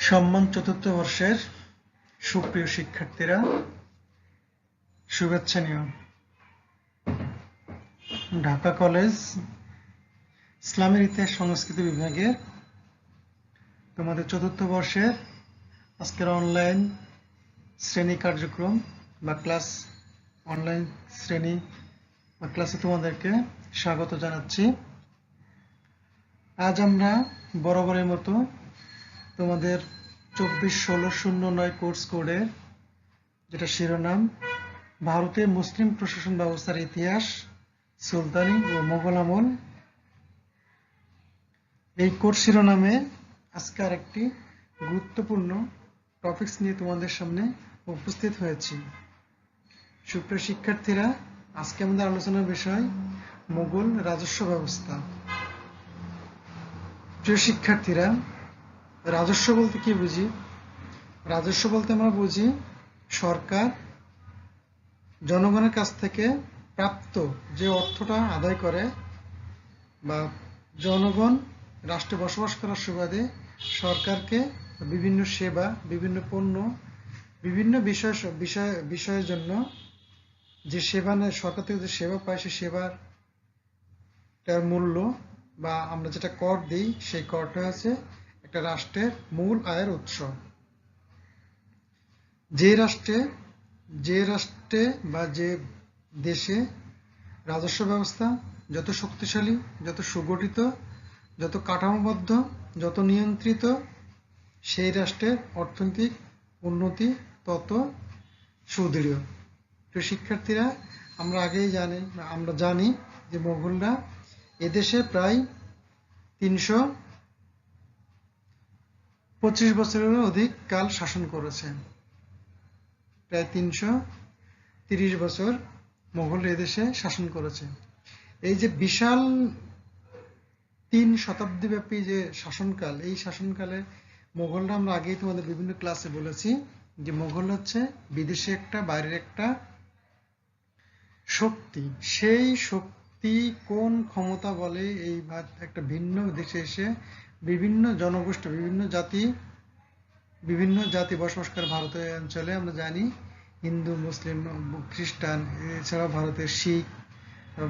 সম্মান চতুর্থ বর্ষের সুপ্রিয় শিক্ষার্থীরা, শুভেচ্ছা নিও। ঢাকা কলেজ ইসলামের ইতিহাস সংস্কৃতি বিভাগের তোমাদের চতুর্থ বর্ষের আজকের অনলাইন শ্রেণী কার্যক্রম বা ক্লাস অনলাইন শ্রেণী বা ক্লাসে তোমাদেরকে স্বাগত জানাচ্ছি। আজ আমরা বরাবরের মতো তোমাদের 24-16-09 কোর্স কোডের যেটা শিরোনাম ভারতের মুসলিম প্রশাসন ব্যবস্থার ইতিহাস, সুলতানি ও মোগল আমল, এই কোর্স শিরোনামে আজকে আরেকটি গুরুত্বপূর্ণ টপিকস নিয়ে তোমাদের সামনে উপস্থিত হয়েছি। সুপ্রিয় শিক্ষার্থীরা, আজকে আমাদের আলোচনার বিষয় মোগল রাজস্ব ব্যবস্থা। প্রিয় শিক্ষার্থীরা, রাজস্ব বলতে কি বুঝি? রাজস্ব বলতে আমরা বুঝি সরকার জনগণের কাছ থেকে প্রাপ্ত যে অর্থটা আদায় করে বা জনগণ রাষ্ট্রে বসবাস করার সুবাদে সরকারকে বিভিন্ন সেবা, বিভিন্ন পণ্য, বিভিন্ন বিষয়ের জন্য যে সেবা নেয়, সরকার থেকে যে সেবা পায়, সেই সেবার মূল্য বা আমরা যেটা কর দিই, সেই করটা হচ্ছে একটা রাষ্ট্রের মূল আয়ের উৎস। যে রাষ্ট্রে বা যে দেশে রাজস্ব ব্যবস্থা যত শক্তিশালী, যত সুগঠিত, যত কাঠামোবদ্ধ, যত নিয়ন্ত্রিত, সেই রাষ্ট্রের অর্থনৈতিক উন্নতি তত সুদৃঢ়। তো শিক্ষার্থীরা, আমরা জানি যে মোগলরা এদেশে প্রায় 325 বছরেরও অধিক কাল শাসন করেছে। প্রায় 330 বছর মোগল এদেশে শাসন করেছে। এই যে বিশাল 3 শতাব্দী ব্যাপী যে শাসনকাল, এই শাসনকালে মোগলরা, আমরা আগেই তোমাদের বিভিন্ন ক্লাসে বলেছি যে মোগল হচ্ছে বিদেশে একটা, বাইরের একটা শক্তি। সেই শক্তি কোন ক্ষমতা বলে এই একটা ভিন্ন দেশে এসে বিভিন্ন জনগোষ্ঠী, বিভিন্ন জাতি বসবাস করে ভারতের অঞ্চলে। আমরা জানি হিন্দু, মুসলিম, খ্রিস্টান, এছাড়াও ভারতের শিখ,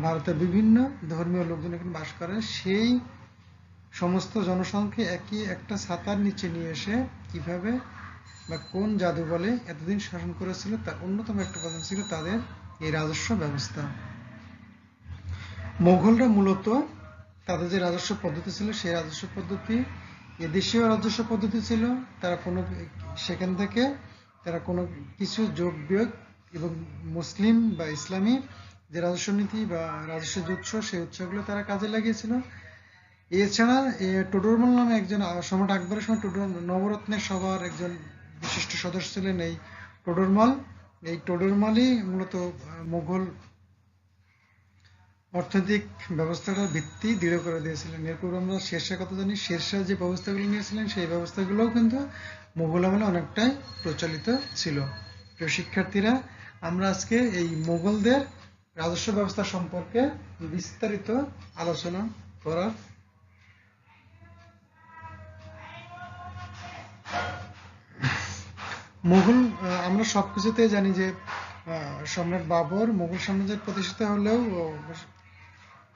ভারতের বিভিন্ন ধর্মীয় লোকজন এখানে বাস করে। সেই সমস্ত জনসংখ্যা একই একটা ছাতার নিচে নিয়ে এসে কিভাবে বা কোন জাদু বলে এতদিন শাসন করেছিল, তার অন্যতম একটা কথা ছিল তাদের এই রাজস্ব ব্যবস্থা। মোগলরা মূলত তাদের যে রাজস্ব পদ্ধতি ছিল, সেই রাজস্ব পদ্ধতি এদেশীয় রাজস্ব পদ্ধতি ছিল। সেখান থেকে তারা কোনো কিছু যোগ বিয়োগ এবং মুসলিম বা ইসলামী যে রাজস্ব নীতি বা রাজস্ব যে উৎস, সেই উৎসগুলো তারা কাজে লাগিয়েছিল। এছাড়া টোডরমল নামে একজন, সম্রাট আকবরের সময় নবরত্নের সভার একজন বিশিষ্ট সদস্য ছিলেন এই টোডরমল। এই টোডরমলই মূলত মুঘল অর্থনৈতিক ব্যবস্থাটার ভিত্তি দৃঢ় করে দিয়েছিলেন। এরপর আমরা শেরশাহ কথা জানি। শেরশাহ যে ব্যবস্থাগুলো নিয়েছিলেন, সেই ব্যবস্থাগুলোও কিন্তু মুঘল আমলে অনেকটাই প্রচলিত ছিল। প্রিয় শিক্ষার্থীরা, আমরা আজকে এই মুঘলদের রাজস্ব ব্যবস্থা সম্পর্কে বিস্তারিত আলোচনা করার আমরা সবকিছুতে জানি যে সম্রাট বাবর মুঘল সাম্রাজ্যের প্রতিষ্ঠাতা হলেও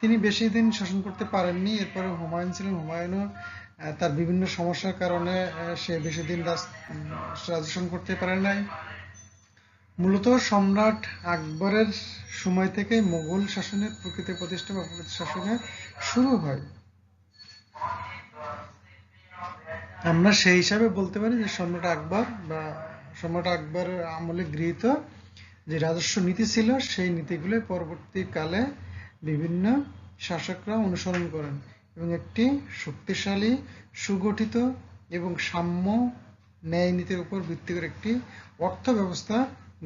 তিনি বেশি দিন শাসন করতে পারেননি। এরপরে হুমায়ুন ছিলেন। হুমায়ুনও তার বিভিন্ন সমস্যার কারণে সে বেশি দিন শাসন করতে পারেন নাই। মূলত সম্রাট আকবরের সময় থেকে মুঘল শাসনের প্রকৃত প্রতিষ্ঠা বা প্রকৃত শাসনের শুরু হয়। আমরা সেই হিসাবে বলতে পারি যে সম্রাট আকবর আমলে গৃহীত যে রাজস্ব নীতি ছিল, সেই নীতিগুলো পরবর্তীকালে বিভিন্ন শাসকরা অনুসরণ করেন এবং একটি শক্তিশালী, সুগঠিত এবং সাম্য ন্যায় নীতির উপর ভিত্তি করে একটি অর্থ ব্যবস্থা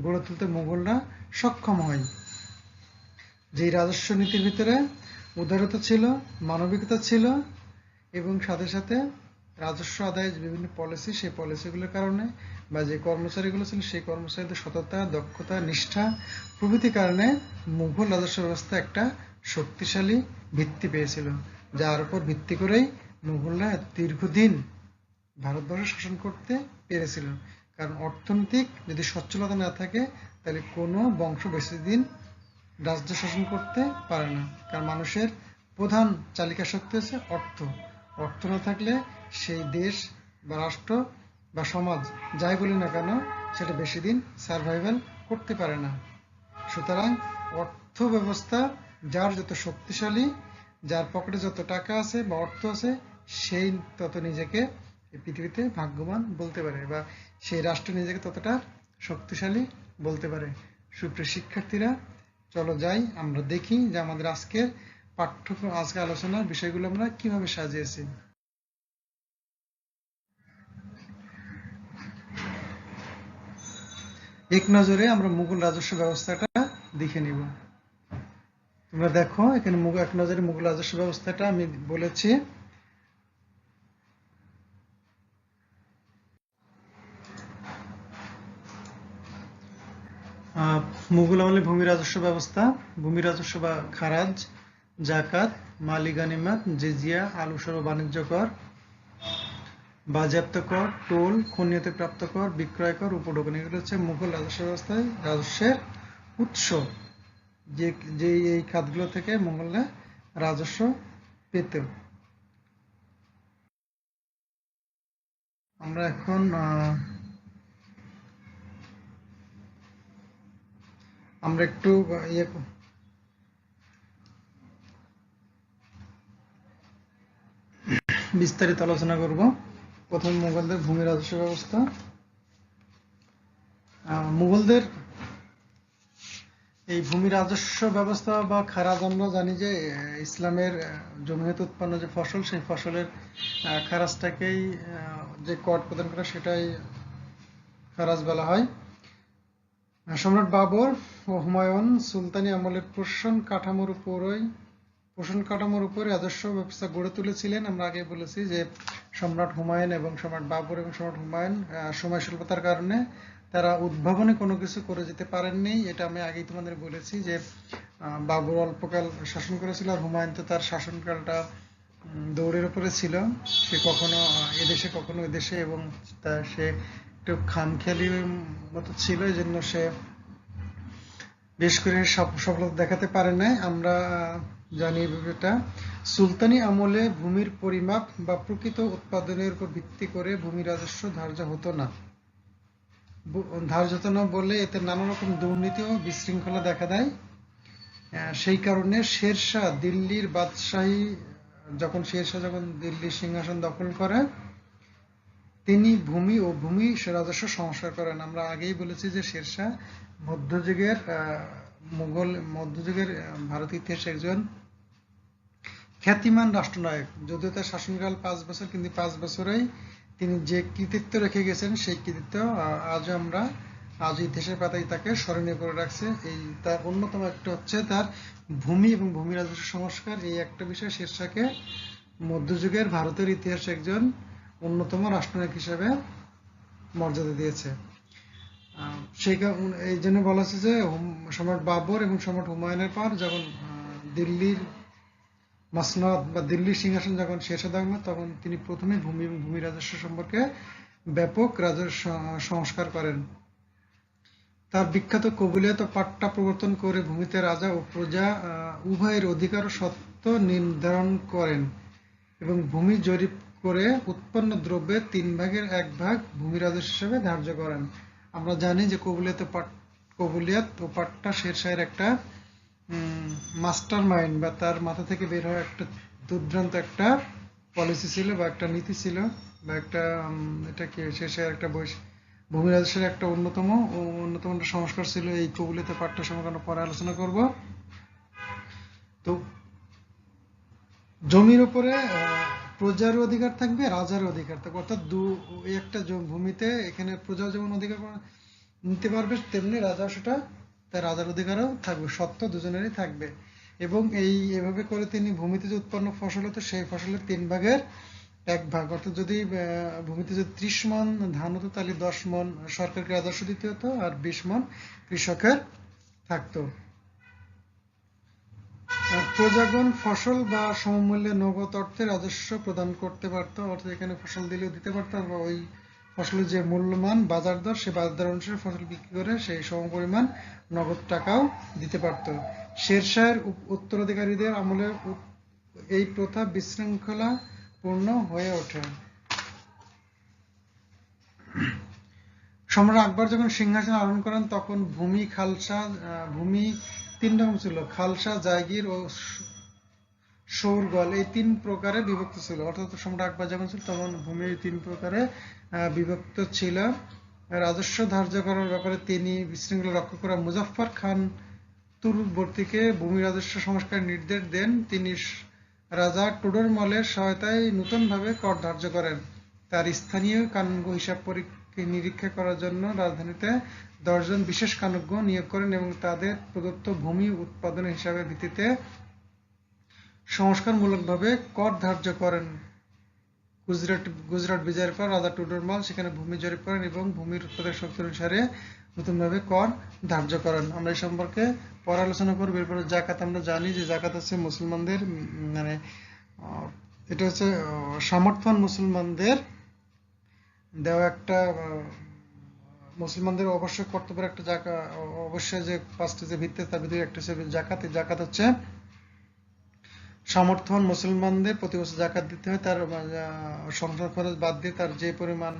গড়ে তুলতে মুঘলরা সক্ষম হয়। যে রাজস্ব নীতির ভিতরে উদারতা ছিল, মানবিকতা ছিল এবং সাথে সাথে রাজস্ব আদায়ের বিভিন্ন পলিসি, সেই পলিসিগুলোর কারণে বা যে কর্মচারীগুলো ছিল, সেই কর্মচারীদের সততা, দক্ষতা, নিষ্ঠা প্রভৃতির কারণে মুঘল রাজস্ব ব্যবস্থা একটা শক্তিশালী ভিত্তি পেয়েছিল, যার উপর ভিত্তি করেই মুঘলরা দীর্ঘদিন ভারতবর্ষ শাসন করতে পেরেছিল। কারণ অর্থনৈতিক যদি সচ্ছলতা না থাকে তাহলে কোনো বংশ বেশি দিন রাজ্য শাসন করতে পারে না। কারণ মানুষের প্রধান চালিকা শক্তি হচ্ছে অর্থ। অর্থ না থাকলে সেই দেশ বা রাষ্ট্র বা সমাজ যাই বলি না কেন সেটা বেশি দিন সার্ভাইভাল করতে পারে না। সুতরাং অর্থ ব্যবস্থা যার যত শক্তিশালী, যার পকেটে যত টাকা আছে বা অর্থ আছে, সেই তত নিজেকে এই পৃথিবীতে ভাগ্যবান বলতে পারে বা সেই রাষ্ট্র নিজেকে ততটা শক্তিশালী বলতে পারে। সুপ্রিয় শিক্ষার্থীরা, চলো যাই আমরা দেখি যে আমাদের আজকের পাঠ্যক্রম, আজকে আলোচনার বিষয়গুলো আমরা কিভাবে সাজিয়েছি। এক নজরে আমরা মুঘল রাজস্ব ব্যবস্থাটা দেখে নিব। তোমরা দেখো এখানে এক নজরে মুঘল রাজস্ব ব্যবস্থাটা আমি বলেছি। মুঘল আমলে ভূমি রাজস্ব ব্যবস্থা, ভূমি রাজস্ব বা খারাজ, জাকাত, মালি গানিমাত, জিজিয়া, আলুসর ও বাণিজ্য কর, বাজেয়াপ্ত কর, টোল, খনিয়তে প্রাপ্ত কর, বিক্রয় কর, উপঢৌকন, এগুলো হচ্ছে মুঘল রাজস্ব ব্যবস্থায় রাজস্বের উৎস। যে এই খাতগুলো থেকে মুঘলরা রাজস্ব পেত। আমরা এখন আমরা একটু বিস্তারিত আলোচনা করব। প্রথম মুঘলদের ভূমি রাজস্ব ব্যবস্থা। মুঘলদের এই ভূমি রাজস্ব ব্যবস্থা বা খারাজ, আমরা জানি যে ইসলামের জমি হতে উৎপন্ন যে ফসল, সেই ফসলের খারাজটাকেই যে কর প্রদান করা সেটাই খারাজ বলা হয়। সম্রাট বাবর ও হুমায়ুন সুলতানি আমলের পোষণ কাঠামোর উপর রাজস্ব ব্যবস্থা গড়ে তুলেছিলেন। আমরা আগে বলেছি যে সম্রাট হুমায়ুন এবং সম্রাট বাবর এবং সম্রাট হুমায়ুন সময় স্বল্পতার কারণে তারা উদ্ভাবনে কোনো কিছু করে যেতে পারেননি। এটা আমি আগেই তোমাদের বলেছি যে বাবর অল্পকাল শাসন করেছিল আর হুমায়ুন তো তার শাসনকালটা দৌড়ের উপরে ছিল। সে কখনো এদেশে কখনো এদেশে, এবং সে একটু খামখেয়ালি মতো ছিল, এই জন্য সে বেশ করে সফলতা দেখাতে পারে নাই। আমরা জানি এটা সুলতানি আমলে ভূমির পরিমাপ বা প্রকৃত উৎপাদনের উপর ভিত্তি করে ভূমি রাজস্ব ধার্য হতো না বলে এতে নানা রকম দুর্নীতি ও বিশৃঙ্খলা দেখা দেয়। সেই কারণে শেরশাহ দিল্লির বাদশাহী যখন দিল্লির সিংহাসন দখল করে, তিনি ভূমি রাজস্ব সংস্কার করেন। আমরা আগেই বলেছি যে শেরশাহ মধ্যযুগের ভারতীয় ইতিহাসে একজন খ্যাতিমান রাষ্ট্রনায়ক। যদিও তার শাসনকাল 5 বছর, কিন্তু 5 বছরেই তিনি যে কৃতিত্ব রেখে গেছেন সেই কৃতিত্ব আজ ইতিহাসের পাতায় তাকে স্মরণীয় করে রাখছে। এই তার অন্যতম একটা হচ্ছে তার ভূমি এবং ভূমি রাজস্ব সংস্কার। এই একটা বিষয় শেরশাহকে মধ্যযুগের ভারতের ইতিহাসে একজন অন্যতম রাষ্ট্রনায়ক হিসেবে মর্যাদা দিয়েছে। এই জন্য বলা হচ্ছে যে সম্রাট বাবর এবং সম্রাট হুমায়ুনের পর যখন দিল্লির মাসনদ বা দিল্লির সিংহাসন যখন শেরশাহ দখল, তখন তিনি প্রথমে ভূমি এবং ভূমি রাজস্ব সম্পর্কে ব্যাপক রাজস্ব সংস্কার করেন। তার বিখ্যাত কবুলিয়ত ও পাট্টা প্রবর্তন করে ভূমিতে রাজা ও প্রজা উভয়ের অধিকার ও সত্ত্ব নির্ধারণ করেন এবং ভূমি জরিপ করে উৎপন্ন দ্রব্যের 1/3 ভূমি রাজস্ব হিসেবে ধার্য করেন। আমরা জানি যে কবুলিয়ত ও পাট্টা শেরশাহের একটা মাস্টার মাইন্ড বা তার মাথা থেকে বের হওয়া একটা দুর্দান্ত একটা পলিসি ছিল বা একটা নীতি ছিল বা একটা এটা কি শেরশাহের একটা ভূমি রাজস্বের একটা অন্যতম সংস্কার ছিল এই কবুলিয়ত পাট্টা সম্পর্কে আমরা পরে আলোচনা করব। তো জমির উপরে প্রজার অধিকার থাকবে, রাজার অধিকার থাকবে, অর্থাৎ একটা ভূমিতে এখানে প্রজা যেমন অধিকার নিতে পারবে, তেমনি রাজা সেটা তার রাজার অধিকারও থাকবে, সত্ত্ব দুজনেরই থাকবে। এবং এভাবে করে তিনি ভূমিতে যে উৎপন্ন ফসল হতো সেই ফসলের 1/3, অর্থাৎ যদি ভূমিতে যদি 30 মণ ধান হতো তাহলে 10 মণ সরকারকে রাজস্ব দিতে হতো আর 20 মণ কৃষকের থাকতো। প্রজাগণ ফসল বা সমমূল্যে নগদ অর্থে রাজস্ব প্রদান করতে পারত, অর্থাৎ এখানে ফসল দিলেও দিতে পারতো, বা ওই ফসলের যে মূল্যমান বাজার দর, সেই বাজার দর অনুসারে ফসল বিক্রি করে সেই সমপরিমাণ নগদ টাকাও দিতে পারত। শেরশাহের উত্তরাধিকারীদের আমলে এই প্রথা বিশৃঙ্খলাপূর্ণ হয়ে ওঠে। সম্রাট আকবর যখন সিংহাসন আরোহণ করেন তখন ভূমি খালসা ভূমি 3 রকম ছিল: খালসা, জাগির ও শৌরগল, এই 3 প্রকারে বিভক্ত ছিল। অর্থাৎ সম্রাট আকবর যখন ছিল তখন ভূমি 3 প্রকারে বিভক্ত ছিল। রাজস্ব ধার্য করার ব্যাপারে তিনি বিশৃঙ্খলা রক্ষা করা মুজাফফর খান তুর্কবর্তীকে ভূমি রাজস্ব সংস্কারের নির্দেশ দেন। তিনি রাজা টোডরমলের সহায়তায় নতুনভাবে কর ধার্য করেন। তার স্থানীয় কানুনজ্ঞ হিসাব নিরীক্ষা করার জন্য রাজধানীতে 10 জন বিশেষ কানুনজ্ঞ নিয়োগ করেন এবং তাদের প্রদত্ত ভূমি উৎপাদনের হিসাবের ভিত্তিতে সংস্কারমূলকভাবে কর ধার্য করেন। গুজরাট বিজয়ের পর রাজা টোডরমল সেখানে ভূমি জরিপ করেন এবং ভূমির উৎপাদন শক্তি অনুসারে নতুনভাবে কর ধার্য করেন। আমরা এই সম্পর্কে পরে আলোচনা করব। এরপরে জাকাত। আমরা জানি যে জাকাত হচ্ছে মুসলমানদের মানে এটা হচ্ছে সামর্থ্যবান মুসলমানদের দেওয়া একটা, মুসলমানদের অবশ্যই কর্তব্যের একটা জাকাত, অবশ্যই যে 5টি যে ভিত্তি তার ভিতরে একটা হচ্ছে জাকাত। এই জাকাত হচ্ছে সামর্থ্যবান মুসলমানদের প্রতি বছর জাকাত দিতে হয়। তার সংসার খরচ বাদ দিয়ে তার যে পরিমাণ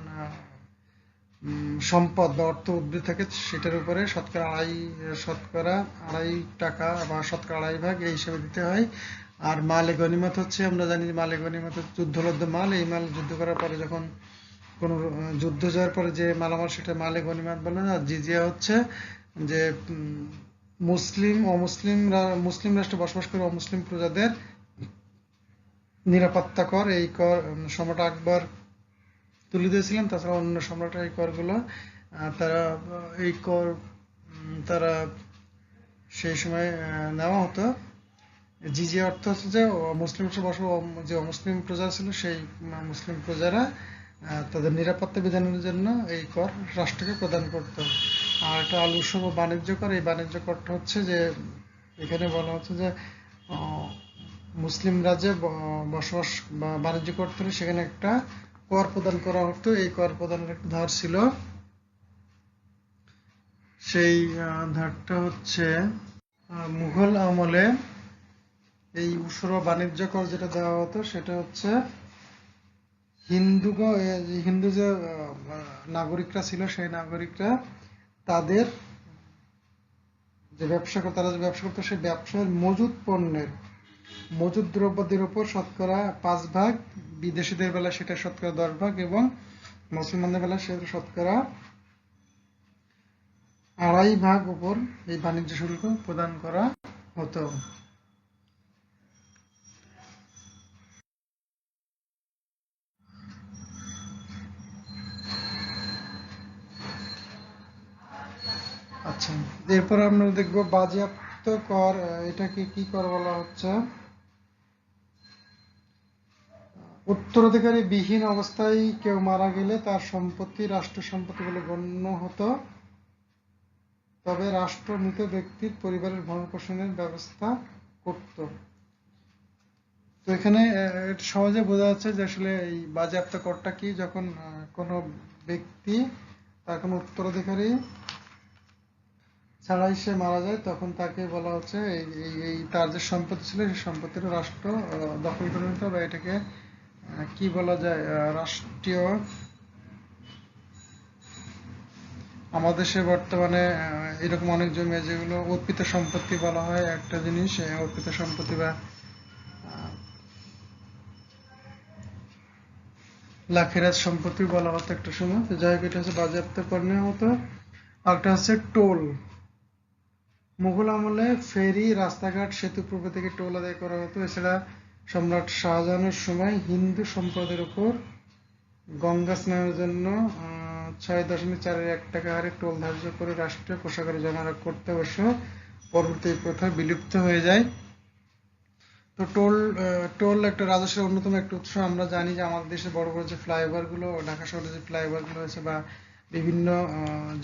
সম্পদ বা অর্থ উদ্বৃত্ত থাকে সেটার উপরে শতকরা আড়াই টাকা বা শতকরা 2.5 ভাগ এই হিসেবে দিতে হয়। আর মালে গনিমত হচ্ছে, আমরা জানি যে মালে গনিমত যুদ্ধলব্ধ মাল। এই মাল যুদ্ধ করার পরে যখন কোনো যুদ্ধ যাওয়ার পরে যে মালামাল সেটা মালে গনিমত বলে। আর জিজিয়া হচ্ছে যে মুসলিম রাষ্ট্রে বসবাস করে অমুসলিম প্রজাদের নিরাপত্তা কর। এই কর সম্রাট আকবর তুলে দিয়েছিলেন। তাছাড়া অন্য সম্রাট এই করগুলো তারা সেই সময় নেওয়া হতো। জিজিয়া অর্থ হচ্ছে যে মুসলিম যে অমুসলিম প্রজা ছিল সেই মুসলিম প্রজারা তাদের নিরাপত্তা বিধানের জন্য এই কর রাষ্ট্রকে প্রদান করত। আর একটা আল উৎসব ও বাণিজ্য কর। এই বাণিজ্য করটা হচ্ছে যে এখানে বলা হচ্ছে যে মুসলিম রাজ্যে বসবাস বা বাণিজ্য করতে হলে সেখানে একটা কর প্রদান করা হতো। এই কর প্রদানের একটা ধার ছিল। সেই ধারটা হচ্ছে মুঘল আমলে এই উসুর বাণিজ্য কর যেটা দেওয়া হতো সেটা হচ্ছে হিন্দু যে নাগরিকরা ছিল সেই নাগরিকরা তাদের যে ব্যবসা করতো সেই ব্যবসার মজুদ দ্রব্যদের উপর শতকরা 5 ভাগ, বিদেশিদের বেলা সেটা শতকরা 10 ভাগ এবং মুসলমানদের বেলা সেটা শতকরা 2.5 ভাগ উপর এই বাণিজ্য শুল্ক প্রদান করা হতো। আচ্ছা, এরপর আমরা দেখব বাজেয়াপ্ত কর। এটাকে কি কর বলা হচ্ছে? উত্তরাধিকারী বিহীন অবস্থায় কেউ মারা গেলে তার সম্পত্তি রাষ্ট্র সম্পত্তি বলে গণ্য হতো, তবে রাষ্ট্র মৃত ব্যক্তির পরিবারের ভরণ পোষণের ব্যবস্থা করত। তো এখানে সহজে বোঝা যাচ্ছে যে আসলে এই বাজেয়াপ্ত করটা কি, যখন কোনো ব্যক্তি তার কোনো উত্তরাধিকারী ছাড়াই সে মারা যায় তখন তাকে বলা হচ্ছে এই তার যে সম্পত্তি ছিল সেই সম্পত্তির রাষ্ট্র দখল করে নিতে হবে। এটাকে কি বলা যায়, রাষ্ট্রীয়, আমাদের দেশে বর্তমানে এরকম অনেক জমি যেগুলো অর্পিত সম্পত্তি বলা হয় একটা জিনিস, অর্পিত সম্পত্তি বা লাখেরাজ সম্পত্তি বলা হতো একটা সময়। তো যাই হোক, এটা হচ্ছে বাজেয়াপ্ত কর নেওয়া হতো। আরেকটা হচ্ছে টোল। মুঘল আমলে ফেরি, রাস্তাঘাট, সেতু প্রভৃতি থেকে টোল আদায় করা হতো। এছাড়া সম্রাট শাহজাহানের সময় হিন্দু সম্প্রদায়ের উপর গঙ্গা স্নানের জন্য 6.41 টাকা হারে টোল ধার্য করে রাষ্ট্রীয় কোষাগারে জমা করতে অবশ্য পরবর্তী প্রথা বিলুপ্ত হয়ে যায়। তো টোল একটা রাজস্বের অন্যতম একটা উৎস। আমরা জানি যে আমাদের দেশে বড় বড় যে ফ্লাইওভারগুলো, ঢাকা শহরে যে ফ্লাইওভারগুলো আছে বা বিভিন্ন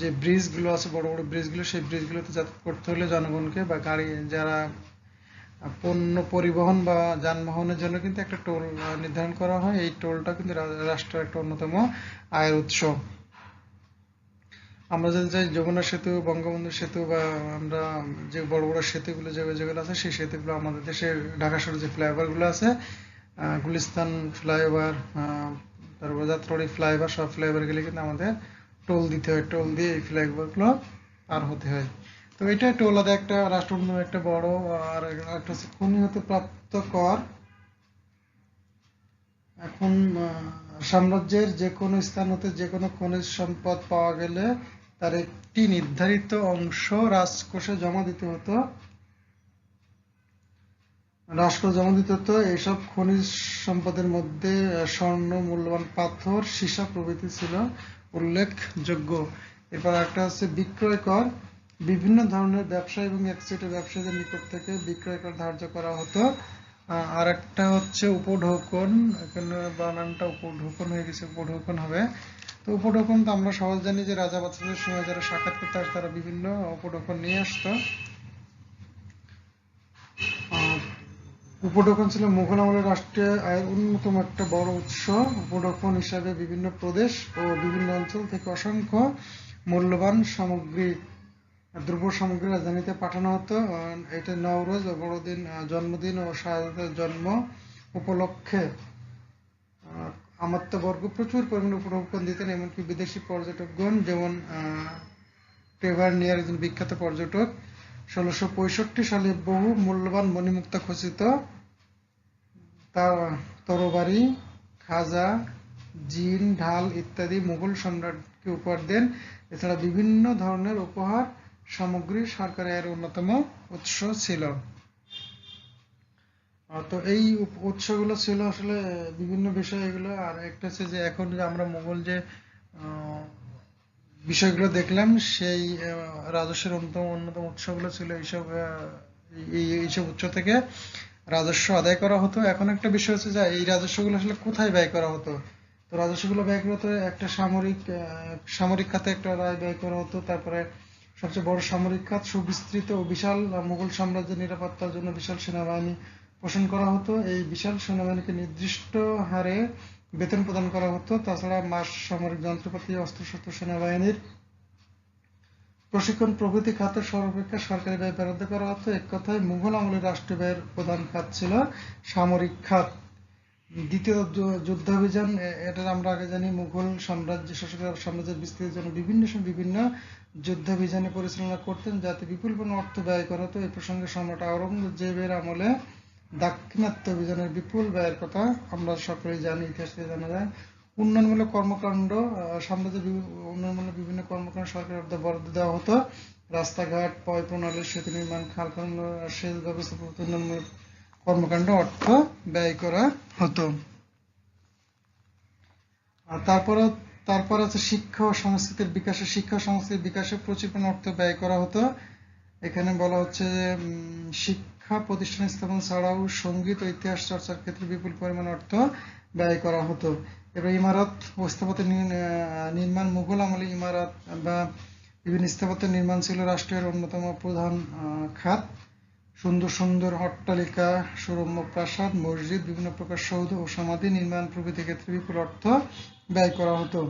যে ব্রিজগুলো আছে, বড় বড় ব্রিজগুলো, সেই ব্রিজগুলোতে যাতায়াত করতে হলে জনগণকে বা যারা পণ্য পরিবহন বা যানবাহনের জন্য কিন্তু একটা টোল নির্ধারণ করা হয়। এই টোলটা কিন্তু রাষ্ট্রের একটা অন্যতম আয়ের উৎস। আমরা যদি যাই যমুনা সেতু, বঙ্গবন্ধু সেতু বা আমরা যে বড় বড় সেতুগুলো যেগুলো আছে সেই সেতুগুলো আমাদের দেশে ঢাকা শহরে যে ফ্লাইওভারগুলো আছে, গুলিস্তান ফ্লাইওভার, তারপর যাত্রাবাড়ি ফ্লাইওভার, সব ফ্লাইওভার গেলে কিন্তু আমাদের টোল দিতে হয়। টোল দিয়ে এই ফ্লাইওভারগুলো পার হতে হয়। তো এটা টোল আদায় একটা রাষ্ট্রের একটা বড়। আর একটা হচ্ছে খনি হতে প্রাপ্ত কর। এখন সাম্রাজ্যের যে কোনো স্থান হতে যে কোনো খনিজ সম্পদ পাওয়া গেলে তার একটি নির্ধারিত অংশ রাজকোষে জমা দিতে হতো। রাজকোষে জমা দিতে হতো। এইসব খনিজ সম্পদের মধ্যে স্বর্ণ, মূল্যবান পাথর, সীসা প্রভৃতি ছিল উল্লেখযোগ্য। এরপর একটা হচ্ছে বিক্রয় কর। বিভিন্ন ধরনের ব্যবসা এবং একচেটিয়া ব্যবসায়ীদের নিকট থেকে বিক্রয় কর ধার্য করা হতো। আর একটা হচ্ছে উপঢৌকন। এখানে বানানটা উপঢৌকন হয়ে গেছে, উপঢৌকন হবে। তো উপঢৌকন তো আমরা সহজ জানি যে রাজা বাদশাদের সময় যারা সাক্ষাৎ করতে আসতো তারা বিভিন্ন উপঢৌকন নিয়ে আসতো। উপঢৌকন ছিল মুঘল আমলের রাষ্ট্রীয় আয়ের অন্যতম একটা বড় উৎস। উপঢৌকন হিসাবে বিভিন্ন প্রদেশ ও বিভিন্ন অঞ্চল থেকে অসংখ্য মূল্যবান সামগ্রী, দ্রব্য সামগ্রী রাজধানীতে পাঠানো হতো। এটা নওরোজ ও বড়দিন, জন্মদিন ও শাহাদাতের জন্ম উপলক্ষে আমাত্যবর্গ প্রচুর পরিমাণে উপঢৌকন দিতেন। এমনকি বিদেশি পর্যটকগণ, যেমন টেভারনিয়ার একজন বিখ্যাত পর্যটক 1665 সালে বহু মূল্যবান মণিমুক্তা খচিত তরবারি, খাজা, জিন, ঢাল ইত্যাদি মুঘল সম্রাটকে উপহার দেন। এছাড়া বিভিন্ন ধরনের উপহার সামগ্রী সরকারের আয়ের অন্যতম উৎস ছিল। তো এই উৎসগুলো ছিল আসলে বিভিন্ন বিষয় এগুলো। আর একটা হচ্ছে যে এখন যে আমরা মুঘল যে বিষয়গুলো দেখলাম, সেই রাজস্বের অন্যতম উৎসগুলো ছিল এইসব। এইসব উৎস থেকে রাজস্ব আদায় করা হতো। এখন একটা বিষয় হচ্ছে যে এই রাজস্বগুলো আসলে কোথায় ব্যয় করা হতো। তো রাজস্বগুলো ব্যয় করা হতো একটা সামরিক খাতে একটা রায় ব্যয় করা হতো। তারপরে সবচেয়ে বড় সামরিক খাত, সুবিস্তৃত ও বিশাল মুঘল সাম্রাজ্যের নিরাপত্তার জন্য বিশাল সেনাবাহিনী পোষণ করা হতো। এই বিশাল সেনাবাহিনীকে নির্দিষ্ট হারে বেতন প্রদান করা হতো। তাছাড়া মাস সামরিক যন্ত্রপাতি, অস্ত্রশস্ত্র, সেনাবাহিনীর প্রশিক্ষণ প্রভৃতি খাতে সর্বাপেক্ষা সরকারি ব্যয় বরাদ্দ করা হতো। এক কথায় মুঘল আমলের রাষ্ট্রীয় ব্যয়ের প্রধান খাত ছিল সামরিক খাত। দ্বিতীয় যুদ্ধাভিযান, এটা আমরা আগে জানি মুঘল সাম্রাজ্যের বিস্তৃতির জন্য বিভিন্ন সময় বিভিন্ন যুদ্ধাভিযানে পরিচালনা করতেন, যাতে বিপুল পরিমাণ অর্থ ব্যয় করা হতো। এই প্রসঙ্গে সম্রাট আওরঙ্গজেবের আমলে দাক্ষিণাত্য অভিযানের বিপুল ব্যয়ের কথা আমরা সকলেই জানি, ইতিহাস থেকে জানা যায়। উন্নয়নমূলক কর্মকাণ্ড, সাম্রাজ্যের উন্নয়নমূলক বিভিন্ন কর্মকাণ্ড সরকারের বরাদ্দ দেওয়া হতো। রাস্তাঘাট, পয় প্রণালী, সেতু নির্মাণ, খাল খনন, সেচ ব্যবস্থা প্রভৃতি উন্নয়নমূলক কর্মকাণ্ড অর্থ ব্যয় করা হতো। তারপর আছে শিক্ষা ও সংস্কৃতির বিকাশে। শিক্ষা ও সংস্কৃতির বিকাশে প্রচুর পরিমাণ অর্থ ব্যয় করা হতো। এখানে বলা হচ্ছে যে শিক্ষা প্রতিষ্ঠান স্থাপন ছাড়াও সঙ্গীত ও ইতিহাস চর্চার ক্ষেত্রে বিপুল পরিমাণ অর্থ ব্যয় করা হতো। এবার ইমারত ও স্থাপত্য নির্মাণ। মুঘল আমলে ইমারত বা বিভিন্ন স্থাপত্য নির্মাণ ছিল রাষ্ট্রের অন্যতম প্রধান খাত। সুন্দর সুন্দর অট্টালিকা, সুরম্য প্রাসাদ, মসজিদ, বিভিন্ন প্রকার সৌধ ও সমাধি নির্মাণ প্রভৃতি ক্ষেত্রে বিপুল অর্থ ব্যয় করা হতো।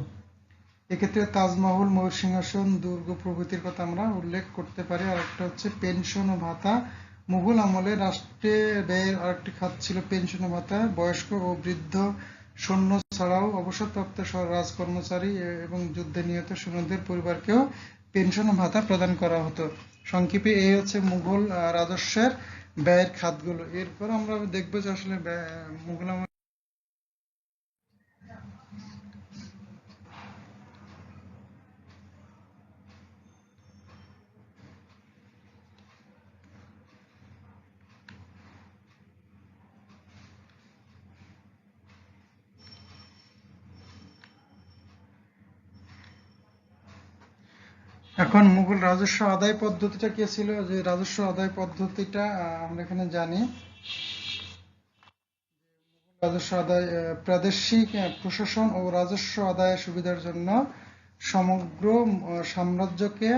এক্ষেত্রে তাজমহল, ময়ূর সিংহাসন, দুর্গ প্রভৃতির কথা আমরা উল্লেখ করতে পারি। আর একটা হচ্ছে পেনশন ও ভাতা। মুঘল আমলে রাষ্ট্রের ব্যয়ের আরেকটি খাত ছিল পেনশন ও ভাতা। বয়স্ক ও বৃদ্ধ সৈন্য ছাড়াও অবসরপ্রাপ্ত রাজকর্মচারী এবং যুদ্ধে নিহত সৈন্যদের পরিবারকেও পেনশন ও ভাতা প্রদান করা হতো। সংক্ষেপে এই হচ্ছে মুঘল রাজস্বের ব্যয়ের খাতগুলো। এরপর আমরা দেখবো যে আসলে মুঘল আমলে এখন মুঘল রাজস্ব আদায় পদ্ধতিটা কি ছিল, যে রাজস্ব আদায় পদ্ধতিটা আমরা এখানে জানি। রাজস্ব আদায় প্রাদেশিক প্রশাসন ও রাজস্ব আদায়ের সুবিধার জন্য সমগ্র সাম্রাজ্যকে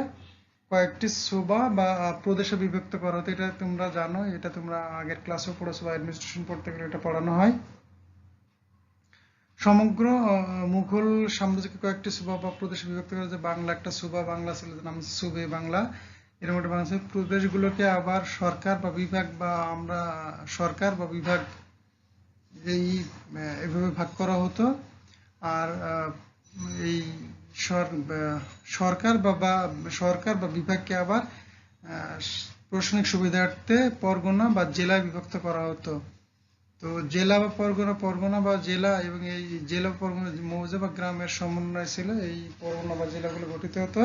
কয়েকটি সুবা বা প্রদেশে বিভক্ত করা হতো। এটা তোমরা জানো, এটা তোমরা আগের ক্লাসেও পড়েছো বা অ্যাডমিনিস্ট্রেশন পড়তে গেলে এটা পড়ানো হয়। সমগ্র মুঘল সাম্রাজ্যকে কয়েকটি সুবা বা প্রদেশে বিভক্ত করা, যে বাংলা একটা সুবা বাংলা ছিল, নাম সুবে বাংলা। এরকম একটা বাংলা ছিল। প্রদেশগুলোকে আবার সরকার বা বিভাগ বা আমরা সরকার বা বিভাগ এইভাবে ভাগ করা হতো। আর এই সরকার বা বিভাগকে আবার প্রশাসনিক সুবিধার্থে পরগনা বা জেলায় বিভক্ত করা হতো। তো জেলা বা পরগনা বা জেলা, এবং এই জেলা পরগনা মৌজা বা গ্রামের সমন্বয় ছিল এই পরগনা বা জেলাগুলো গঠিত হতো।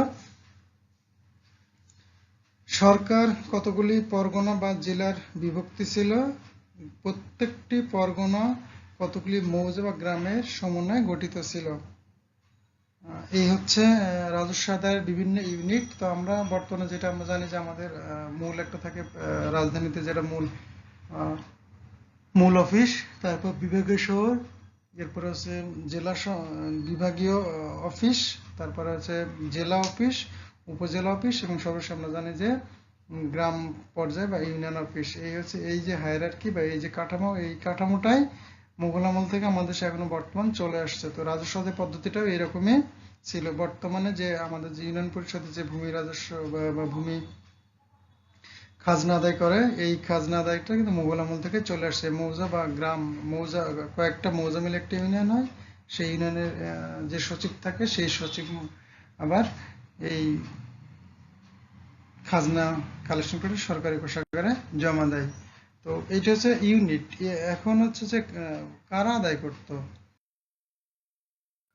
সরকার কতগুলি পরগনা বা জেলার বিভক্তি ছিল। প্রত্যেকটি পরগনা কতগুলি মৌজা বা গ্রামের সমন্বয়ে গঠিত ছিল। এই হচ্ছে রাজস্ব আদায়ের বিভিন্ন ইউনিট। তো আমরা বর্তমানে যেটা আমরা জানি যে আমাদের মূল একটা থাকে রাজধানীতে, যেটা মূল অফিস, তারপর বিভাগীয় শহর, এরপরে হচ্ছে জেলা বিভাগীয় অফিস, তারপরে হচ্ছে জেলা অফিস, উপজেলা অফিস, এবং সর্বশেষ আমরা জানি যে গ্রাম পর্যায়ে বা ইউনিয়ন অফিস। এই হচ্ছে এই যে হায়ারার্কি বা এই যে কাঠামো, এই কাঠামোটাই মুঘল আমল থেকে আমাদের দেশে এখনো বর্তমান চলে আসছে। তো রাজস্ব আদায় পদ্ধতিটাও এরকমই ছিল। বর্তমানে যে আমাদের যে ইউনিয়ন পরিষদের যে ভূমি রাজস্ব বা ভূমি খাজনা আদায় করে, এই খাজনা আদায়টা কিন্তু মুঘল আমল থেকে চলে আসছে। মৌজা বা গ্রাম, মৌজা কয়েকটা মৌজা মিলে একটা ইউনিয়ন হয়। সেই ইউনিয়নের যে সচিব থাকে, সেই সচিব আবার এই খাজনা কালেকশন করে সরকারি কোষাগারে জমা দেয়। তো এইটা হচ্ছে ইউনিট। এখন হচ্ছে যে কারা আদায় করতো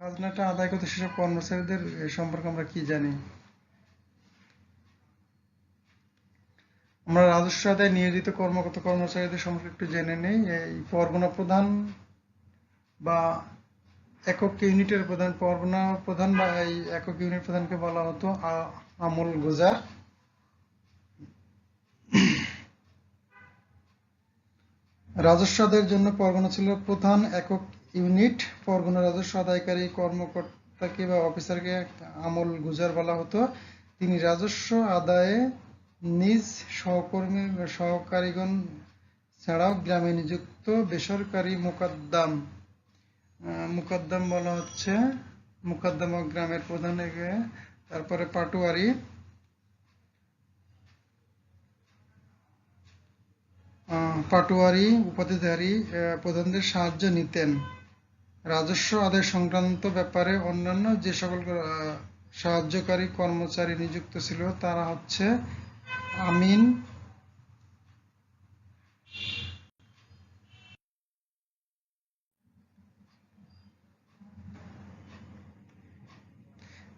খাজনাটা, আদায় করতে সেসব কর্মচারীদের সম্পর্কে আমরা কি জানি? আমরা রাজস্ব আদায় নিয়োজিত কর্মচারীদের সম্পর্কে একটু জেনে নেই। এই পরগনা প্রধান বা একক ইউনিটের প্রধান, পরগনা প্রধান বা এই একক ইউনিট প্রধানকে বলা হতো আমল গুজার। রাজস্ব আদায়ের জন্য পরগনা ছিল প্রধান একক ইউনিট। পরগনা রাজস্ব আদায়কারী কর্মকর্তাকে বা অফিসারকে আমল গুজার বলা হতো। তিনি রাজস্ব আদায়ে নিজ সহকারীগণ ছাড়াও গ্রামে নিযুক্ত বেসরকারি মুকদ্দম বলা হচ্ছে, মুকদ্দম গ্রামের প্রধান। তারপরে পাটোয়ারি উপাধিধারী প্রধানদের সাহায্য নিতেন। রাজস্ব আদায় সংক্রান্ত ব্যাপারে অন্যান্য যে সকল সাহায্যকারী কর্মচারী নিযুক্ত ছিল তারা হচ্ছে আমিন,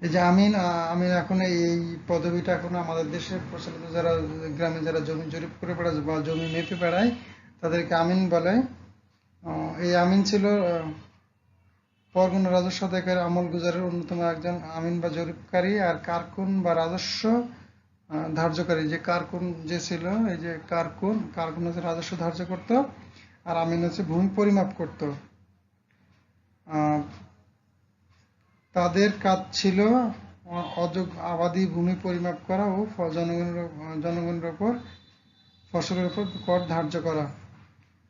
এই যে আমিন এখন এই পদবিটা এখন আমাদের দেশে প্রচলিত। যারা গ্রামে যারা জমি জরিপ করে বেড়ায় বা জমি মেপে বেড়ায় তাদেরকে আমিন বলে। এই আমিন ছিল পরগনা রাজস্ব আদায়কারী আমল গুজারের অন্যতম একজন আমিন বা জরিপকারী। আর কারকুন বা রাজস্ব ধার্যকারী, যে কারকুন যে ছিল, এই যে কারকুন হচ্ছে রাজস্ব ধার্য করত, আর আমিন হচ্ছে ভূমি পরিমাপ করত। তাদের কাজ ছিল আবাদি ভূমি পরিমাপ করা ও জনগণের ওপর ফসলের উপর কর ধার্য করা।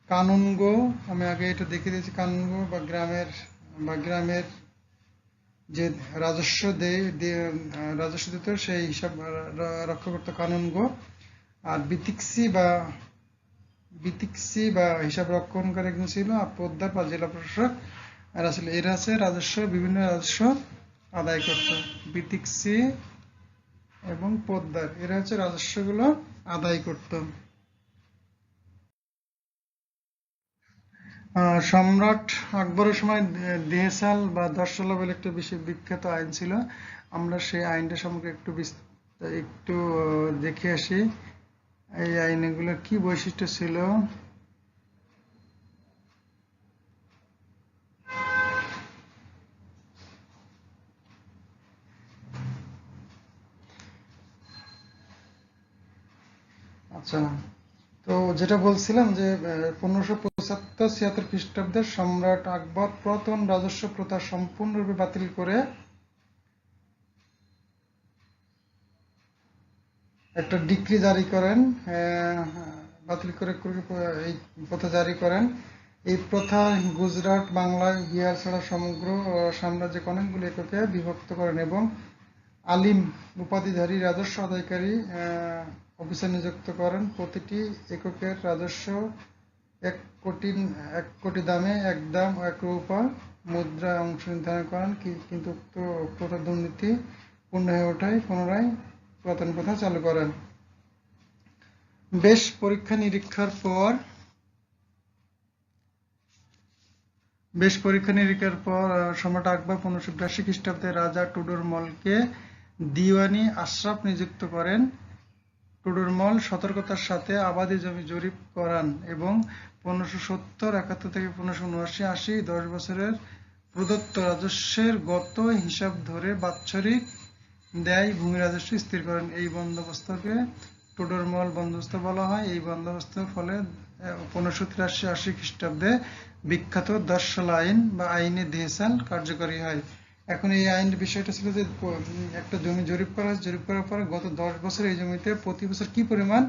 কানুনগো, আমি আগে এটা দেখিয়ে দিয়েছি, কানুনগো বা গ্রামের যে রাজস্ব দিত সেই হিসাব রক্ষা করতো কানুনগো। আর বিতিক্সি বা হিসাব রক্ষণকারী একজন ছিল। আর পোদ্দার বা জেলা প্রশাসক এরা ছিল। এরা আছে বিভিন্ন রাজস্ব আদায় করত। বিতিক্সি এবং পোদ্দার, এরা হচ্ছে রাজস্বগুলো আদায় করত। সম্রাট আকবরের সময় দেহসাল বা দশসালা বলে একটা বেশি বিখ্যাত আইন ছিল। আমরা সেই আইনটা সম্পর্কে একটু দেখে আসি। এই আইনগুলোর কি বৈশিষ্ট্য ছিল। আচ্ছা, তো যেটা বলছিলাম যে 1575-76 খ্রিস্টাব্দে সম্রাট আকবর পুরাতন রাজস্ব প্রথা সম্পূর্ণরূপে বাতিল করে একটা ডিক্রি জারি করেন, বাতিল করে এই প্রথা জারি করেন। এই প্রথা গুজরাট, বাংলা, বিহার ছাড়া সমগ্র সাম্রাজ্যে অনেকগুলি এককে বিভক্ত করেন এবং আলিম উপাধিধারী রাজস্ব আদায়কারী অফিসার নিযুক্ত করেন। প্রতিটি এককের রাজস্ব 1 কোটি দামে 1 দাম 1 রূপা মুদ্রা অংশ নির্ধারণ করেন, কিন্তু উক্ত প্রথা দুর্নীতি পূর্ণ হয়ে ওঠায় পুনরায় পুরাতন প্রথা চালু করেন। বেশ পরীক্ষা নিরীক্ষার পর সম্রাট আকবর 1582 খ্রিস্টাব্দে রাজা টুডরমলকে দিওয়ানি আশরাফ নিযুক্ত করেন। টুডরমল সতর্কতার সাথে আবাদি জমি জরিপ করান এবং 1570-71 থেকে 1579-80 10 বছরের প্রদত্ত রাজস্বের গত হিসাব ধরে বাৎসরিক দেয় ভূমি রাজস্ব স্থির করেন। এই বন্দোবস্তকে টুডরমল বন্দোবস্ত বলা হয়। এই বন্দোবস্তের ফলে 1583-80 খ্রিস্টাব্দে বিখ্যাত 10 সাল আইন বা আইনে দেহসাল কার্যকরী হয়। এখন এই আইনের বিষয়টা ছিল যে একটা জমি জরিপ করার পরে গত 10 বছর এই জমিতে প্রতি বছর কি পরিমাণ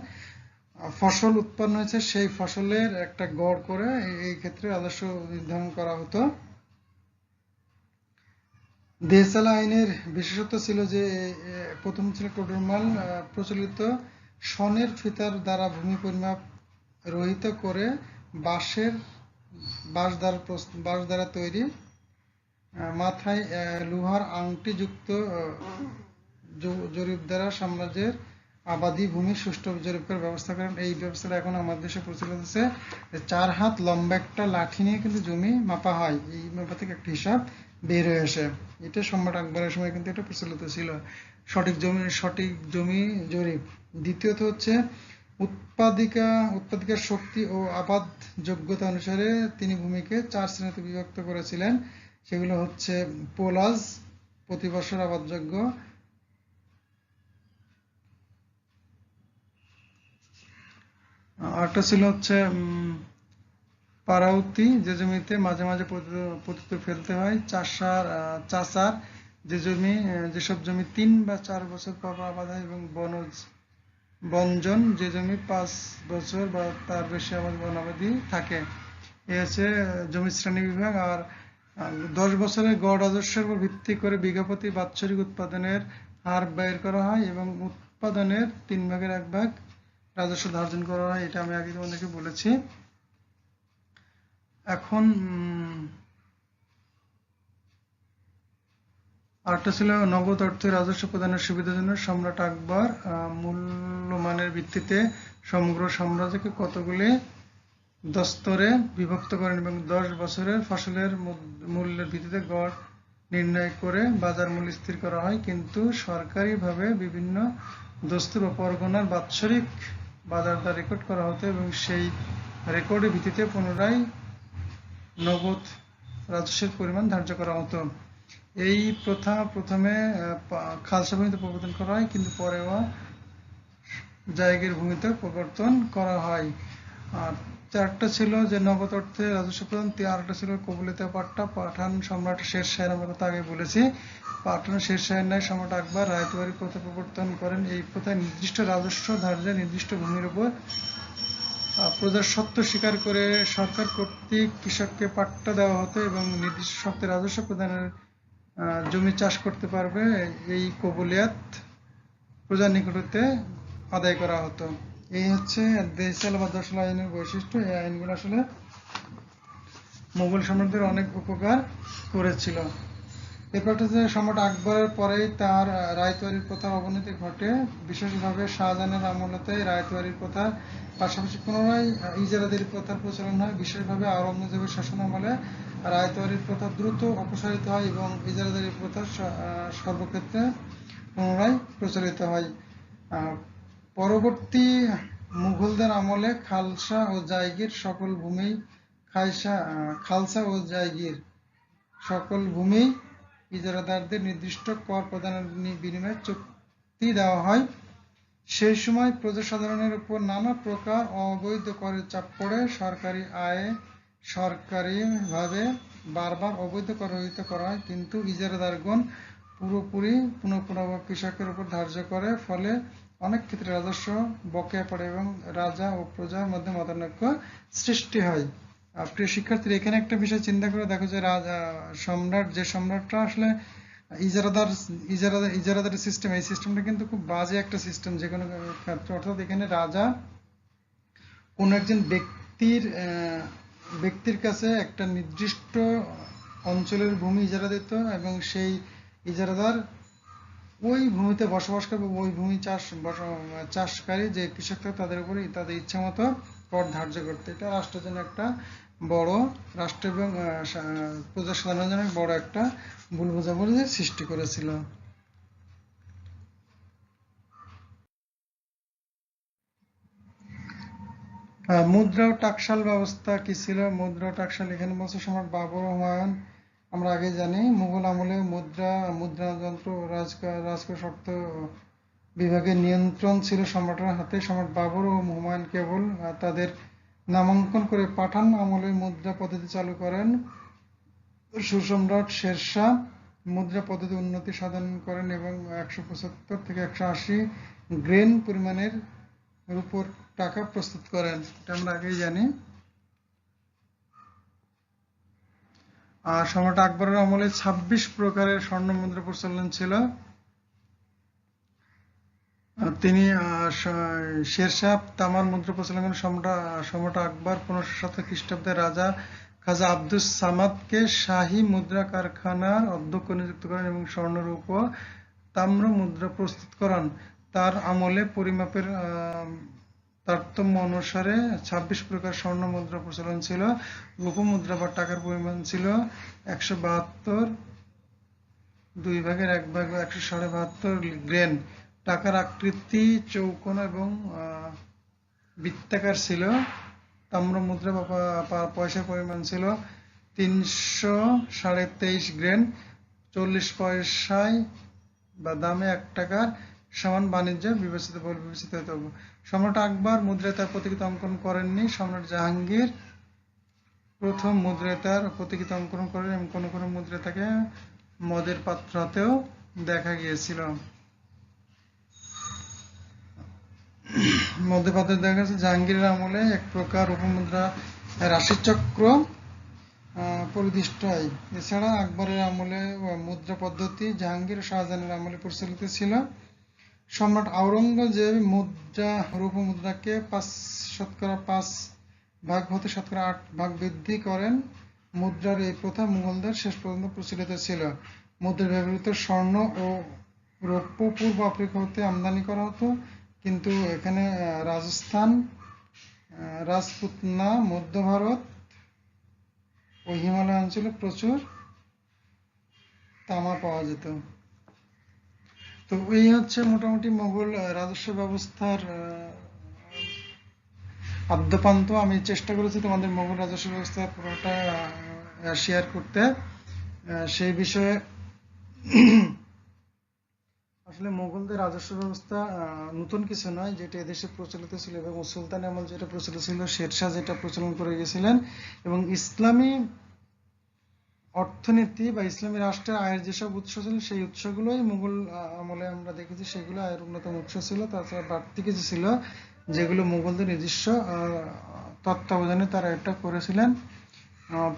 ফসল উৎপন্ন হয়েছে সেই ফসলের একটা গড় করে এই ক্ষেত্রে রাজস্ব নির্ধারণ করা হতো। দেহসাল আইনের বিশেষত্ব ছিল যে প্রথম ছিল টুডরমল প্রচলিত সনের ফিতার দ্বারা ভূমি পরিমাপ রহিত করে বাঁশ দ্বারা তৈরি মাথায় লোহার আংটি যুক্ত জরিপ দ্বারা সাম্রাজ্যের আবাদি ভূমি সুষ্ঠু জরিপ করার ব্যবস্থা করেন। এই ব্যবস্থাটা এখন আমাদের দেশে প্রচলিত আছে। 4 হাত লম্বা একটা লাঠি নিয়ে কিন্তু জমি মাপা হয়, এই মাপা থেকে একটা হিসাব বের হয়ে আসে। এটা সম্রাট আকবরের সময় কিন্তু এটা প্রচলিত ছিল, সঠিক জমি জরিপ। দ্বিতীয়ত হচ্ছে উৎপাদিকার শক্তি ও আবাদ যোগ্যতা অনুসারে তিনি ভূমিকে 4 শ্রেণীতে বিভক্ত করেছিলেন। সেগুলো হচ্ছে পোলাজ, প্রতি বছর আবাদযোগ্য, আরেকটা ছিল হচ্ছে পারাউতি, যে জমিতে মাঝে মাঝে পতিত ফেলতে হয়। চাষার, যেসব জমি 3 বা 4 বছর পর আবাদ হয়। এবং বনজন, যে জমি 5 বছর বা তার বেশি বনাবাদি থাকে। এই হচ্ছে জমির শ্রেণী বিভাগ। আর 10 বছরের গড় রাজস্বের উপর ভিত্তি করে বিঘাপতি বাৎসরিক উৎপাদনের হার বের করা হয় এবং উৎপাদনের 3 ভাগের 1 ভাগ রাজস্ব ধার্য করা হয়। এটা আমি আগে তোমাদেরকে বলেছি। এখন আরেকটা ছিল নগদ অর্থে রাজস্ব প্রদানের সুবিধার জন্য সম্রাট আকবর মূল্যমানের ভিত্তিতে সমগ্র সাম্রাজ্যকে কতগুলি দস্তরে বিভক্ত করেন এবং 10 বছরের ফসলের মূল্যের ভিত্তিতে গড় নির্ণয় করে বাজার মূল্য স্থির করা হয়। কিন্তু সরকারিভাবে বিভিন্ন দস্তুর ও পরগনার বাৎসরিক বাজার দর রেকর্ড করা হতো এবং সেই রেকর্ডের ভিত্তিতে পুনরায় নগদ রাজস্বের পরিমাণ ধার্য করা হতো। এই প্রথা প্রথমে খালসা ভূমিতে প্রবর্তন করা হয়, কিন্তু পরেও জায়গের ভূমিতে প্রবর্তন করা হয়। আর 4টা ছিল যে নগদ অর্থে রাজস্ব প্রদান। 3টা ছিল কবুলিতা পাট্টা। পাঠান সম্রাট শের শাহের আমরা কথা আগে বলেছি। পাঠান শের শাহের ন্যায় সম্রাট আকবর রায়তওয়ারি প্রথা প্রবর্তন করেন। এই প্রথায় নির্দিষ্ট রাজস্ব ধার্যে নির্দিষ্ট ভূমির উপর প্রজাস্বত্ব স্বীকার করে সরকার কর্তৃক কৃষককে পাট্টা দেওয়া হতো এবং নির্দিষ্ট শর্তে রাজস্ব প্রদানের জমি চাষ করতে পারবে এই কবুলিয়াত প্রজার নিকট হতে আদায় করা হতো। এই হচ্ছে দেহসাল বা দশাল আইনের বৈশিষ্ট্য। এই আইনগুলো আসলে মুঘল সম্রাটদের অনেক উপকার করেছিল। এরপর হচ্ছে সম্রাট আকবরের পরেই তার রায়তওয়ারির প্রথার অবনতি ঘটে। বিশেষভাবে শাহজাহানের আমলেতে রায়তওয়ারির প্রথার পাশাপাশি পুনরায় ইজারাদারি প্রথার প্রচলন হয়। বিশেষভাবে আওরঙ্গজেবের শাসনামলে রায়তওয়ারির প্রথা দ্রুত অপসারিত হয় এবং ইজারাদারি প্রথা সর্বক্ষেত্রে পুনরায় প্রচলিত হয়। পরবর্তী মুঘলদের আমলে খালসা ও জায়গির সকল ভূমি ইজারাদারদের নির্দিষ্ট কর প্রদানের বিনিময়ে চুক্তি দেওয়া হয়। সেই সময় প্রজাসাধারণের উপর নানা প্রকার অবৈধ করের চাপ পড়ে সরকারিভাবে বারবার অবৈধ কর রহিত করা হয়, কিন্তু ইজারাদারগণ পুনঃপুনঃ কৃষকের উপর ধার্য করে, ফলে অনেক ক্ষেত্রে রাজস্ব বকেয়া পড়ে এবং রাজা ও প্রজার মধ্যে মতানৈক্য সৃষ্টি হয়। প্রিয় শিক্ষার্থীরা, এখানে একটা বিষয় চিন্তা করে দেখো যে সম্রাটটা আসলে ইজারাদার সিস্টেম, এই সিস্টেমটা কিন্তু খুব বাজে একটা সিস্টেম যে কোনো ক্ষেত্রে। অর্থাৎ এখানে রাজা কোন একজন ব্যক্তির কাছে একটা নির্দিষ্ট অঞ্চলের ভূমি ইজারা দিত এবং সেই ইজারাদার ওই ভূমিতে বসবাস করবে, ওই ভূমি চাষকারী যে কৃষক থাকে তাদের উপরে তাদের ইচ্ছা মতো কর ধার্য করতে। এটা রাষ্ট্রের জন্য একটা বড়, রাষ্ট্র এবং প্রজা সাধারণের জন্য বড় একটা ভুল বোঝাবুঝির সৃষ্টি করেছিল। মুদ্রা ও টাকশাল ব্যবস্থা কি ছিল? মুদ্রা ও টাকশাল এখানে বলছে সম্রাট বাবর ও হুমায়ুন। আমরা আগে জানি মুঘল আমলে মুদ্রাযন্ত্র ও রাজকোষ অর্থ বিভাগের নিয়ন্ত্রণ ছিল সম্রাটের হাতে। সম্রাট বাবর ও হুমায়ুন কেবল তাদের নামাঙ্কন করে পাঠান আমলে মুদ্রা পদ্ধতি চালু করেন। সুসম্রাট শেরশাহ মুদ্রা পদ্ধতি উন্নতি সাধন করেন এবং 175 থেকে 180 গ্রেন পরিমাণের উপর টাকা প্রস্তুত করেন। এটা আমরা আগেই জানি। আর সম্রাট আকবরের আমলে 26 প্রকারের স্বর্ণ মুদ্রা প্রচলন ছিল। তিনি শেরশাহ তামার মুদ্রা প্রচলন করেন। সম্রাট আকবর 1507 খ্রিস্টাব্দে রাজা খাজা আব্দুস সামাদকে শাহী মুদ্রা কারখানার অধ্যক্ষ নিযুক্ত করেন এবং স্বর্ণ, রূপ ও তাম্র মুদ্রা প্রস্তুত করান। তার আমলে পরিমাপের তারতম্য অনুসারে 26 প্রকার স্বর্ণ মুদ্রা প্রচলন ছিল। রূপ মুদ্রা বা টাকার পরিমাণ ছিল 172, 2 ভাগের 1 ভাগ 172 গ্রেন। টাকার আকৃতি চৌকোন এবং বৃত্তাকার ছিল। তাম্র মুদ্রা বা পয়সার পরিমাণ ছিল 323 গ্রেন, 40 পয়সায় বা দামে 1 টাকার সমান বাণিজ্য বিবেচিত হতে হবে। সম্রাট আকবর মুদ্রায় তার প্রতীকী অঙ্কন করেননি। সম্রাট জাহাঙ্গীর প্রথম মুদ্রায় তার প্রতীকী অঙ্কন করেন এবং কোনো কোনো মুদ্রায় তাকে মদের পাত্র হাতেও দেখা গিয়েছিল। মধ্যপাত্রে দেখা গেছে জাহাঙ্গীরের আমলে এক প্রকার উপমুদ্রা রাশিচক্র পরিদিষ্ট হয়। এছাড়া আকবরের আমলে মুদ্রা পদ্ধতি জাহাঙ্গীর ও শাহজাহানের আমলে প্রচলিত ছিল। সম্রাট আওরঙ্গজেব রূপ মুদ্রাকে 5% ভাগ হতে 8% ভাগ বৃদ্ধি করেন। মুদ্রার এই প্রথা মুঘলদের শেষ পর্যন্ত প্রচলিত ছিল। মুদ্রায় ব্যবহৃত স্বর্ণ ও রৌপ্য পূর্ব আফ্রিকা হতে আমদানি করা হতো, কিন্তু এখানে রাজস্থান, রাজপুতনা, মধ্য ভারত ও হিমালয় অঞ্চলে প্রচুর তামা পাওয়া যেত। তো এই হচ্ছে মোটামুটি মোগল রাজস্ব ব্যবস্থার আদ্যপান্ত। আমি চেষ্টা করেছি তোমাদের মোগল রাজস্ব ব্যবস্থা পুরোটা শেয়ার করতে। সেই বিষয়ে আসলে মোগলদের রাজস্ব ব্যবস্থা নতুন কিছু নয়, যেটা এদেশে প্রচলিত ছিল এবং সুলতানি আমল যেটা প্রচলিত ছিল, শেরশাহ যেটা প্রচলন করে গেছিলেন, এবং ইসলামী অর্থনীতি বা ইসলামী রাষ্ট্রের আয়ের যেসব উৎস ছিল সেই উৎসগুলোই মুঘল আমলে আমরা দেখেছি সেগুলো আয়ের অন্যতম উৎস ছিল। তাছাড়া বাড়তি কিছু ছিল যেগুলো মুঘলদের নিজস্ব তত্ত্বাবধানে তারা এটা করেছিলেন।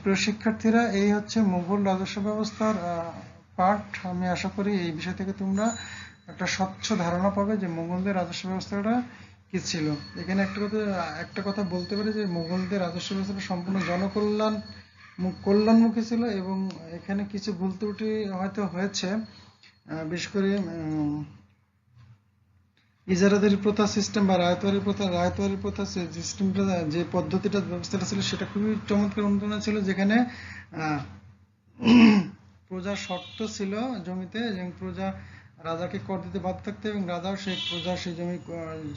প্রিয় শিক্ষার্থীরা, এই হচ্ছে মুঘল রাজস্ব ব্যবস্থার পার্ট। আমি আশা করি এই বিষয় থেকে তোমরা একটা স্বচ্ছ ধারণা পাবে যে মুঘলদের রাজস্ব ব্যবস্থাটা কি ছিল। এখানে একটা কথা বলতে পারি যে মুঘলদের রাজস্ব ব্যবস্থাটা সম্পূর্ণ কল্যাণমুখী ছিল এবং এখানে কিছু ভুল ত্রুটি হয়তো হয়েছে। বিশেষ করে ইজারাদারি প্রথা সিস্টেম বা রায়তওয়ারি প্রথা সিস্টেমটা, যে পদ্ধতিটা ব্যবস্থাটা ছিল সেটা খুবই চমৎকার উন্নয়ন ছিল, যেখানে প্রজার শর্ত ছিল জমিতে এবং প্রজা রাজাকে কর দিতে বাধ্য থাকতো এবং রাজাও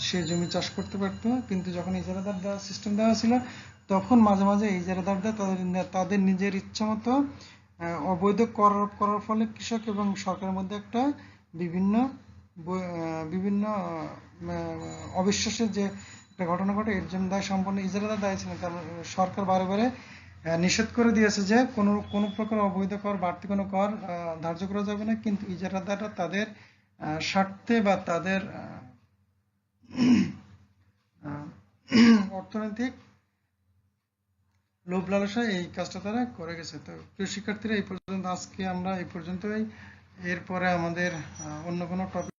সেই জমি চাষ করতে পারত। কিন্তু যখন ইজারাদার দেওয়ার সিস্টেম দেওয়া ছিল তখন মাঝে মাঝে ইজারাদাররা তাদের নিজের ইচ্ছা মতো অবৈধ কর আরোপ করার ফলে কৃষক এবং সরকারের মধ্যে একটা বিভিন্ন অবিশ্বাসের যে একটা ঘটনা ঘটে, এর জন্য দায় সম্পূর্ণ ইজারাদার দায়ী ছিলেন। কারণ সরকার বারে বারে নিষেধ করে দিয়েছে যে কোনো প্রকার অবৈধ কর, বাড়তি কোনো কর ধার্য করা যাবে না, কিন্তু ইজারাদাররা তাদের স্বার্থে বা তাদের অর্থনৈতিক লোভ লালসা এই কাজটা তারা করে গেছে। তো প্রিয় শিক্ষার্থীরা, এই পর্যন্ত আজকে আমরা এই পর্যন্তই। এরপরে আমাদের অন্য কোনো টপিক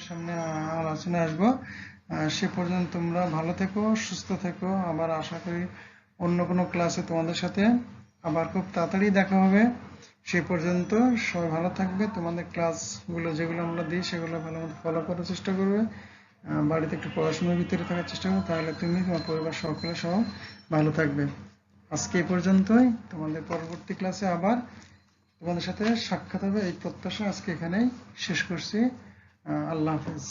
সামনে আলোচনা আসবো। সে পর্যন্ত তোমরা ভালো থেকো, সুস্থ থেকো। আবার আশা করি অন্য কোনো ক্লাসে তোমাদের সাথে আবার খুব তাড়াতাড়ি দেখা হবে। সে পর্যন্ত সবাই ভালো থাকবে। তোমাদের ক্লাসগুলো যেগুলো আমরা দিই সেগুলো ভালো মতো ফলো করার চেষ্টা করবে। বাড়িতে একটু পড়াশোনার ভিতরে থাকার চেষ্টা করবে, তাহলে তুমি তোমার পরিবার সকলে সহ ভালো থাকবে। আজকে এই পর্যন্তই। তোমাদের পরবর্তী ক্লাসে আবার তোমাদের সাথে সাক্ষাৎ হবে এই প্রত্যাশা আজকে এখানেই শেষ করছি। আল্লাহ হাফেজ।